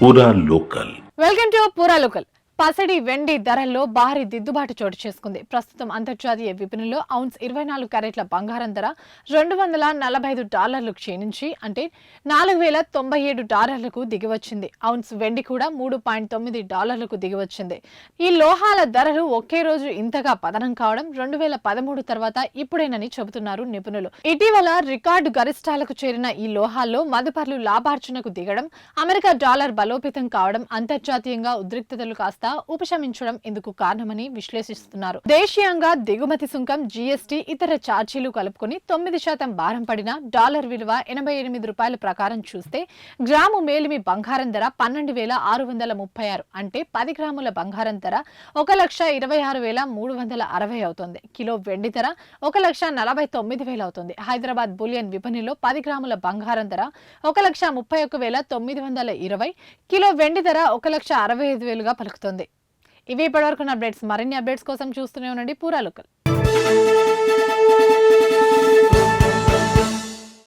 పూరా local. Welcome to పూరా local. పసిడి వెండి ధరల్లో భారీ దిద్దుబాటు చోటు చేసుకుంది. ప్రస్తుతం అంతర్జాతీయ విపణిలో ఔన్స్ 24 క్యారెట్ల బంగారం ధర $245 క్షీణించి అంటే $4097కు దిగివచ్చింది. ఔన్స్ వెండి కూడా $3.9కు దిగివచ్చింది. ఈ లోహాల ధరలు ఒకే రోజు ఇంతగా పతనం కావడం 2013 తర్వాత ఇప్పుడేనని చెబుతున్నారు నిపుణులు. ఇటీవల రికార్డు గరిష్టాలకు చేరిన ఈ లోహాల్లో మదుపర్లు లాభార్జనకు దిగడం, అమెరికా డాలర్ బలోపేతం కావడం, అంతర్జాతీయంగా ఉద్రిక్తతలు కాస్త ఉపశమించడం ఇందుకు కారణమని విశ్లేషిస్తున్నారు. దేశీయంగా దిగుమతి సుంకం, జీఎస్టీ, ఇతర ఛార్జీలు కలుపుకొని 9% భారం పడిన డాలర్ విలువ $88 ప్రకారం చూస్తే గ్రాము మేలిమి బంగారం ధర 12,636 అంటే 10 గ్రాముల బంగారం ధర 1,26,360 అవుతుంది. కిలో వెండి ధర 1,49,000 అవుతుంది. హైదరాబాద్ బులియన్ విపణిలో 10 గ్రాముల బంగారం ధర 1,31,920, కిలో వెండి ధర 1,65,000గా పలుకుతుంది. ఇవి ఇప్పటివరకు అప్డేట్స్. మరిన్ని అప్డేట్స్ కోసం చూస్తూనే ఉండండి పూరా లోకల్.